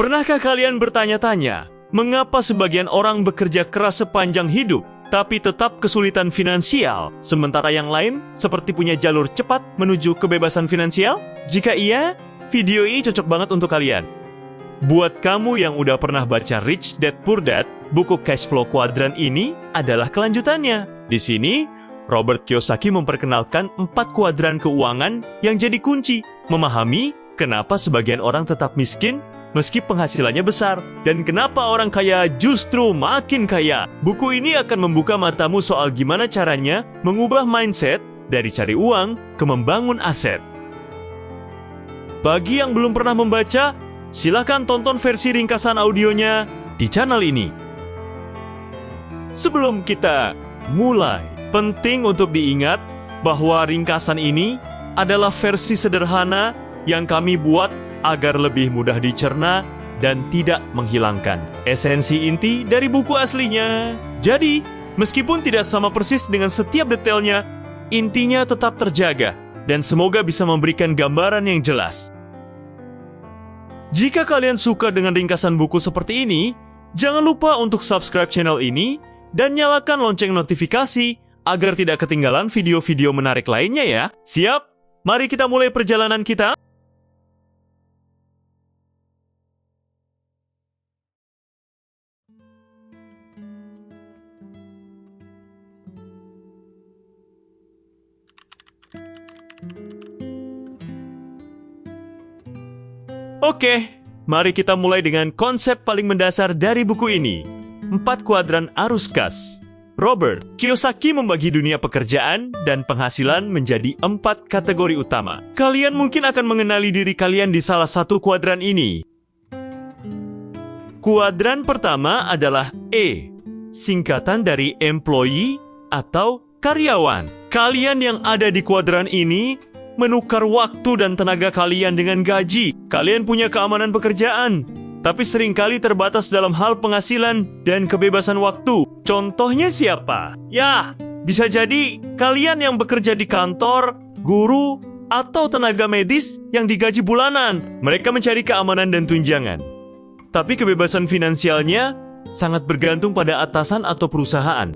Pernahkah kalian bertanya-tanya, mengapa sebagian orang bekerja keras sepanjang hidup, tapi tetap kesulitan finansial, sementara yang lain seperti punya jalur cepat menuju kebebasan finansial? Jika iya, video ini cocok banget untuk kalian. Buat kamu yang udah pernah baca Rich Dad Poor Dad, buku cash flow kuadran ini adalah kelanjutannya. Di sini, Robert Kiyosaki memperkenalkan 4 kuadran keuangan yang jadi kunci memahami kenapa sebagian orang tetap miskin meski penghasilannya besar, dan kenapa orang kaya justru makin kaya. Buku ini akan membuka matamu soal gimana caranya mengubah mindset dari cari uang ke membangun aset. Bagi yang belum pernah membaca, silahkan tonton versi ringkasan audionya di channel ini. Sebelum kita mulai, penting untuk diingat bahwa ringkasan ini adalah versi sederhana yang kami buat agar lebih mudah dicerna dan tidak menghilangkan esensi inti dari buku aslinya. Jadi, meskipun tidak sama persis dengan setiap detailnya, intinya tetap terjaga dan semoga bisa memberikan gambaran yang jelas. Jika kalian suka dengan ringkasan buku seperti ini, jangan lupa untuk subscribe channel ini dan nyalakan lonceng notifikasi agar tidak ketinggalan video-video menarik lainnya ya. Siap? Mari kita mulai perjalanan kita. Oke, mari kita mulai dengan konsep paling mendasar dari buku ini. 4 kuadran arus kas. Robert Kiyosaki membagi dunia pekerjaan dan penghasilan menjadi 4 kategori utama. Kalian mungkin akan mengenali diri kalian di salah satu kuadran ini. Kuadran pertama adalah E, singkatan dari employee atau karyawan. Kalian yang ada di kuadran ini menukar waktu dan tenaga kalian dengan gaji. Kalian punya keamanan pekerjaan, tapi seringkali terbatas dalam hal penghasilan dan kebebasan waktu. Contohnya siapa? Ya, bisa jadi kalian yang bekerja di kantor, guru, atau tenaga medis yang digaji bulanan. Mereka mencari keamanan dan tunjangan. Tapi kebebasan finansialnya sangat bergantung pada atasan atau perusahaan.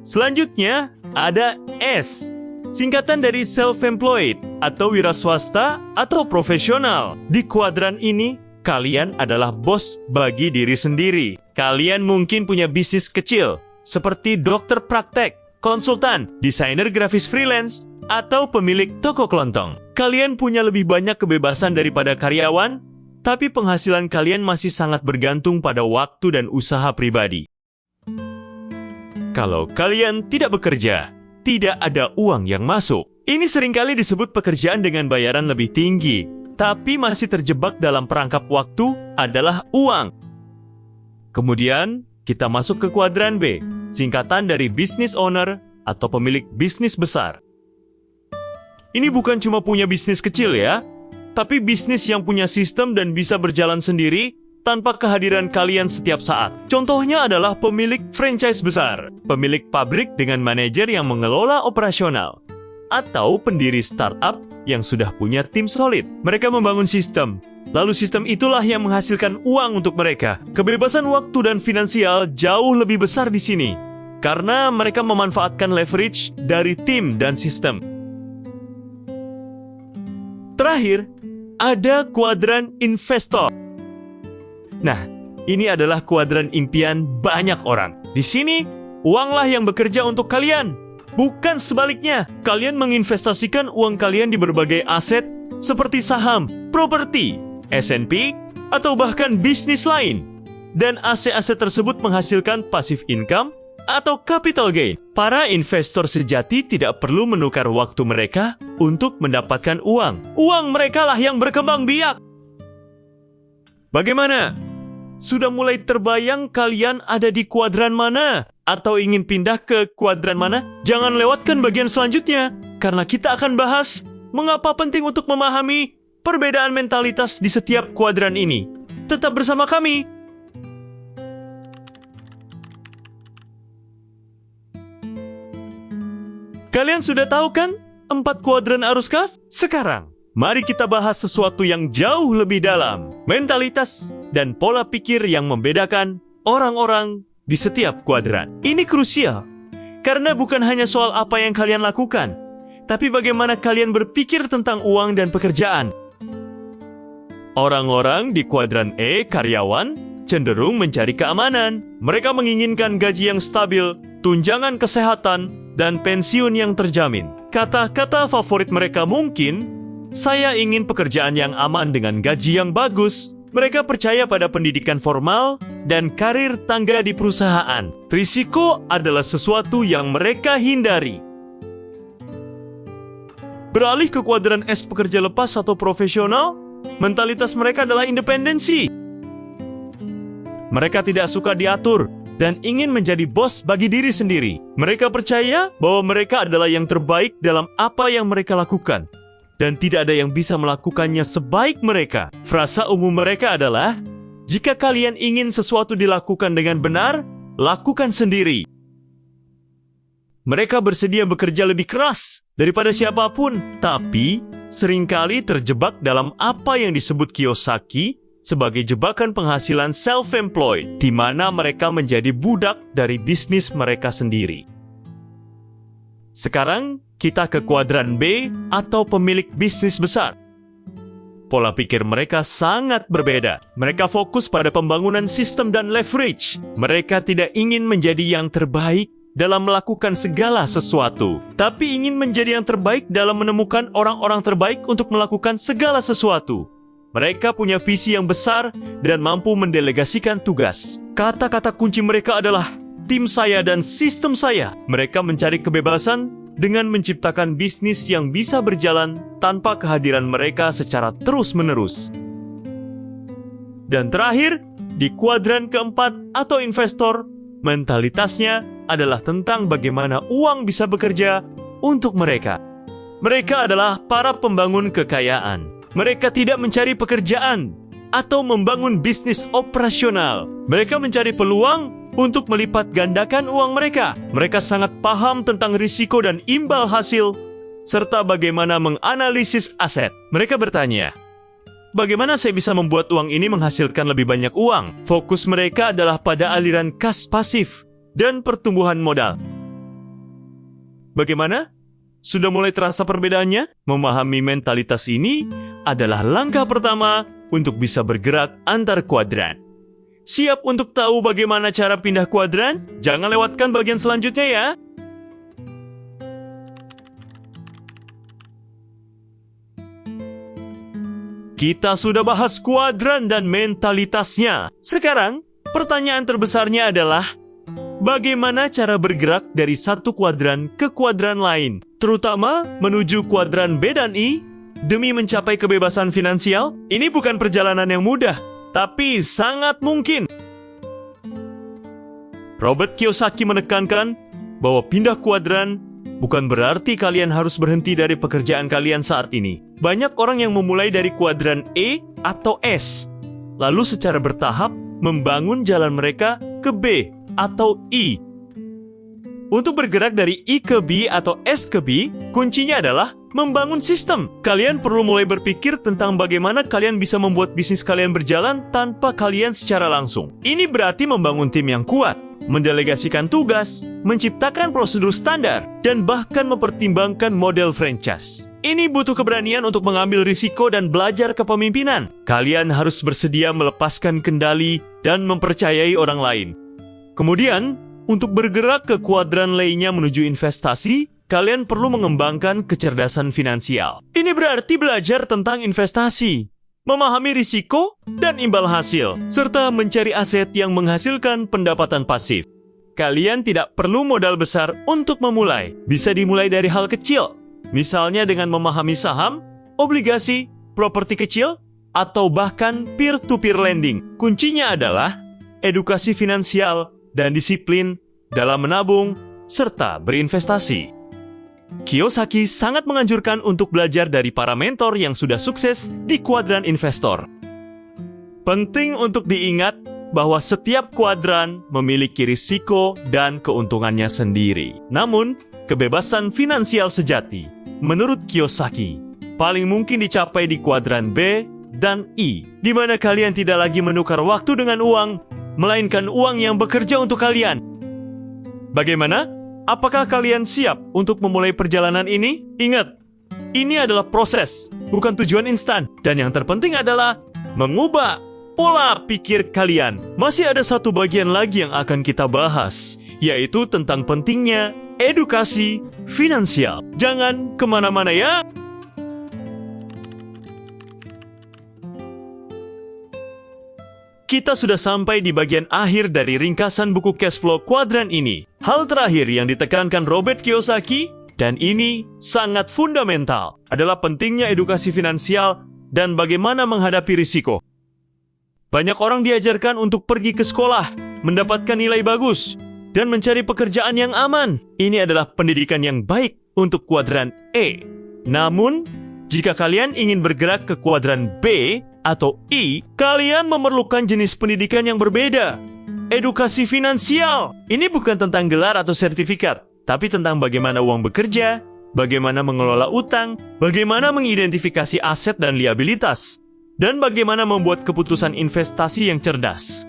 Selanjutnya, ada S, singkatan dari self-employed atau wira swasta atau profesional. Di kuadran ini, kalian adalah bos bagi diri sendiri. Kalian mungkin punya bisnis kecil, seperti dokter praktek, konsultan, desainer grafis freelance, atau pemilik toko kelontong. Kalian punya lebih banyak kebebasan daripada karyawan, tapi penghasilan kalian masih sangat bergantung pada waktu dan usaha pribadi. Kalau kalian tidak bekerja, tidak ada uang yang masuk. Ini seringkali disebut pekerjaan dengan bayaran lebih tinggi, tapi masih terjebak dalam perangkap waktu adalah uang. Kemudian, kita masuk ke kuadran B, singkatan dari business owner atau pemilik bisnis besar. Ini bukan cuma punya bisnis kecil ya, tapi bisnis yang punya sistem dan bisa berjalan sendiri tanpa kehadiran kalian setiap saat. Contohnya adalah pemilik franchise besar, pemilik pabrik dengan manajer yang mengelola operasional, atau pendiri startup yang sudah punya tim solid. Mereka membangun sistem, lalu sistem itulah yang menghasilkan uang untuk mereka. Kebebasan waktu dan finansial jauh lebih besar di sini, karena mereka memanfaatkan leverage dari tim dan sistem. Terakhir, ada kuadran investor. Nah, ini adalah kuadran impian banyak orang. Di sini, uanglah yang bekerja untuk kalian. Bukan sebaliknya, kalian menginvestasikan uang kalian di berbagai aset seperti saham, properti, S&P, atau bahkan bisnis lain. Dan aset-aset tersebut menghasilkan passive income atau capital gain. Para investor sejati tidak perlu menukar waktu mereka untuk mendapatkan uang. Uang mereka lah yang berkembang biak. Bagaimana? Sudah mulai terbayang kalian ada di kuadran mana? Atau ingin pindah ke kuadran mana? Jangan lewatkan bagian selanjutnya, karena kita akan bahas mengapa penting untuk memahami perbedaan mentalitas di setiap kuadran ini. Tetap bersama kami. Kalian sudah tahu kan 4 kuadran arus kas? Sekarang, mari kita bahas sesuatu yang jauh lebih dalam. Mentalitas dan pola pikir yang membedakan orang-orang di setiap kuadran. Ini krusial, karena bukan hanya soal apa yang kalian lakukan, tapi bagaimana kalian berpikir tentang uang dan pekerjaan. Orang-orang di kuadran E, karyawan, cenderung mencari keamanan. Mereka menginginkan gaji yang stabil, tunjangan kesehatan, dan pensiun yang terjamin. Kata-kata favorit mereka mungkin, saya ingin pekerjaan yang aman dengan gaji yang bagus. Mereka percaya pada pendidikan formal dan karir tangga di perusahaan. Risiko adalah sesuatu yang mereka hindari. Beralih ke kuadran S, pekerja lepas atau profesional, mentalitas mereka adalah independensi. Mereka tidak suka diatur dan ingin menjadi bos bagi diri sendiri. Mereka percaya bahwa mereka adalah yang terbaik dalam apa yang mereka lakukan, dan tidak ada yang bisa melakukannya sebaik mereka. Frasa umum mereka adalah, jika kalian ingin sesuatu dilakukan dengan benar, lakukan sendiri. Mereka bersedia bekerja lebih keras daripada siapapun, tapi seringkali terjebak dalam apa yang disebut Kiyosaki sebagai jebakan penghasilan self-employed, di mana mereka menjadi budak dari bisnis mereka sendiri. Sekarang, kita ke kuadran B atau pemilik bisnis besar. Pola pikir mereka sangat berbeda. Mereka fokus pada pembangunan sistem dan leverage. Mereka tidak ingin menjadi yang terbaik dalam melakukan segala sesuatu, tapi ingin menjadi yang terbaik dalam menemukan orang-orang terbaik untuk melakukan segala sesuatu. Mereka punya visi yang besar dan mampu mendelegasikan tugas. Kata-kata kunci mereka adalah tim saya dan sistem saya. Mereka mencari kebebasan dengan menciptakan bisnis yang bisa berjalan tanpa kehadiran mereka secara terus-menerus. Dan terakhir, di kuadran keempat atau investor, mentalitasnya adalah tentang bagaimana uang bisa bekerja untuk mereka. Mereka adalah para pembangun kekayaan. Mereka tidak mencari pekerjaan atau membangun bisnis operasional. Mereka mencari peluang untuk melipat gandakan uang mereka. Mereka sangat paham tentang risiko dan imbal hasil, serta bagaimana menganalisis aset. Mereka bertanya, bagaimana saya bisa membuat uang ini menghasilkan lebih banyak uang? Fokus mereka adalah pada aliran kas pasif dan pertumbuhan modal. Bagaimana? Sudah mulai terasa perbedaannya? Memahami mentalitas ini adalah langkah pertama untuk bisa bergerak antar kuadran. Siap untuk tahu bagaimana cara pindah kuadran? Jangan lewatkan bagian selanjutnya ya. Kita sudah bahas kuadran dan mentalitasnya. Sekarang, pertanyaan terbesarnya adalah, bagaimana cara bergerak dari satu kuadran ke kuadran lain, terutama menuju kuadran B dan I, demi mencapai kebebasan finansial? Ini bukan perjalanan yang mudah, tapi sangat mungkin. Robert Kiyosaki menekankan bahwa pindah kuadran bukan berarti kalian harus berhenti dari pekerjaan kalian saat ini. Banyak orang yang memulai dari kuadran E atau S, lalu secara bertahap membangun jalan mereka ke B atau I. Untuk bergerak dari I ke B atau S ke B, kuncinya adalah membangun sistem. Kalian perlu mulai berpikir tentang bagaimana kalian bisa membuat bisnis kalian berjalan tanpa kalian secara langsung. Ini berarti membangun tim yang kuat, mendelegasikan tugas, menciptakan prosedur standar, dan bahkan mempertimbangkan model franchise. Ini butuh keberanian untuk mengambil risiko dan belajar kepemimpinan. Kalian harus bersedia melepaskan kendali dan mempercayai orang lain. Kemudian, untuk bergerak ke kuadran lainnya menuju investasi, kalian perlu mengembangkan kecerdasan finansial. Ini berarti belajar tentang investasi, memahami risiko dan imbal hasil, serta mencari aset yang menghasilkan pendapatan pasif. Kalian tidak perlu modal besar untuk memulai. Bisa dimulai dari hal kecil, misalnya dengan memahami saham, obligasi, properti kecil, atau bahkan peer-to-peer lending. Kuncinya adalah edukasi finansial dan disiplin dalam menabung serta berinvestasi. Kiyosaki sangat menganjurkan untuk belajar dari para mentor yang sudah sukses di kuadran investor. Penting untuk diingat bahwa setiap kuadran memiliki risiko dan keuntungannya sendiri. Namun, kebebasan finansial sejati, menurut Kiyosaki, paling mungkin dicapai di kuadran B dan I, di mana kalian tidak lagi menukar waktu dengan uang, melainkan uang yang bekerja untuk kalian. Bagaimana? Apakah kalian siap untuk memulai perjalanan ini? Ingat, ini adalah proses, bukan tujuan instan. Dan yang terpenting adalah mengubah pola pikir kalian. Masih ada satu bagian lagi yang akan kita bahas, yaitu tentang pentingnya edukasi finansial. Jangan kemana-mana ya. Kita sudah sampai di bagian akhir dari ringkasan buku cash flow kuadran ini. Hal terakhir yang ditekankan Robert Kiyosaki, dan ini sangat fundamental, adalah pentingnya edukasi finansial dan bagaimana menghadapi risiko. Banyak orang diajarkan untuk pergi ke sekolah, mendapatkan nilai bagus, dan mencari pekerjaan yang aman. Ini adalah pendidikan yang baik untuk kuadran E. Namun, jika kalian ingin bergerak ke kuadran B atau I, kalian memerlukan jenis pendidikan yang berbeda. Edukasi finansial. Ini bukan tentang gelar atau sertifikat, tapi tentang bagaimana uang bekerja, bagaimana mengelola utang, bagaimana mengidentifikasi aset dan liabilitas, dan bagaimana membuat keputusan investasi yang cerdas.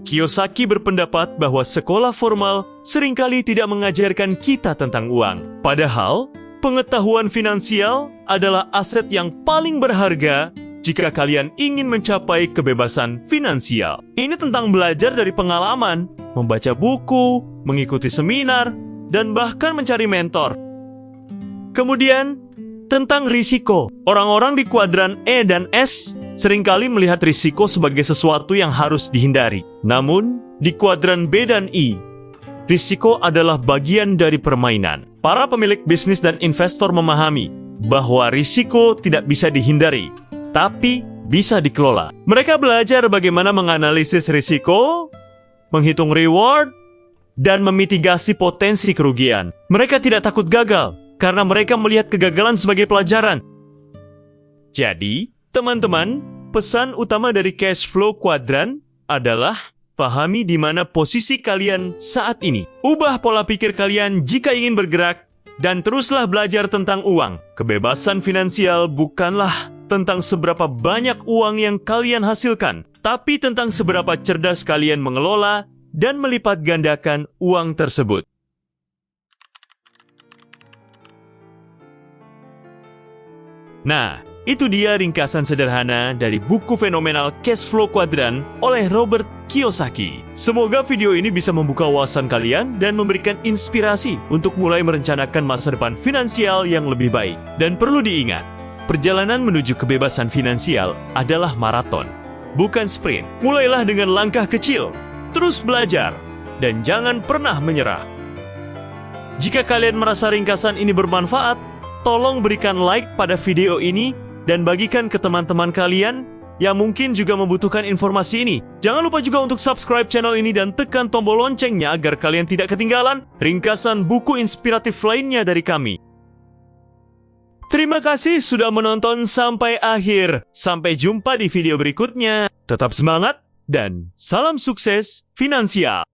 Kiyosaki berpendapat bahwa sekolah formal seringkali tidak mengajarkan kita tentang uang. Padahal, pengetahuan finansial adalah aset yang paling berharga jika kalian ingin mencapai kebebasan finansial. Ini tentang belajar dari pengalaman, membaca buku, mengikuti seminar, dan bahkan mencari mentor. Kemudian, tentang risiko. Orang-orang di kuadran E dan S seringkali melihat risiko sebagai sesuatu yang harus dihindari. Namun, di kuadran B dan I, risiko adalah bagian dari permainan. Para pemilik bisnis dan investor memahami bahwa risiko tidak bisa dihindari, tapi bisa dikelola. Mereka belajar bagaimana menganalisis risiko, menghitung reward, dan memitigasi potensi kerugian. Mereka tidak takut gagal, karena mereka melihat kegagalan sebagai pelajaran. Jadi, teman-teman, pesan utama dari cash flow kuadran adalah pahami di mana posisi kalian saat ini. Ubah pola pikir kalian jika ingin bergerak, dan teruslah belajar tentang uang. Kebebasan finansial bukanlah tentang seberapa banyak uang yang kalian hasilkan, tapi tentang seberapa cerdas kalian mengelola dan melipat gandakan uang tersebut. Nah, itu dia ringkasan sederhana dari buku fenomenal Cash Flow Quadrant oleh Robert Kiyosaki. Semoga video ini bisa membuka wawasan kalian dan memberikan inspirasi untuk mulai merencanakan masa depan finansial yang lebih baik. Dan perlu diingat, perjalanan menuju kebebasan finansial adalah maraton, bukan sprint. Mulailah dengan langkah kecil, terus belajar, dan jangan pernah menyerah. Jika kalian merasa ringkasan ini bermanfaat, tolong berikan like pada video ini dan bagikan ke teman-teman kalian yang mungkin juga membutuhkan informasi ini. Jangan lupa juga untuk subscribe channel ini dan tekan tombol loncengnya agar kalian tidak ketinggalan ringkasan buku inspiratif lainnya dari kami. Terima kasih sudah menonton sampai akhir. Sampai jumpa di video berikutnya. Tetap semangat dan salam sukses finansial.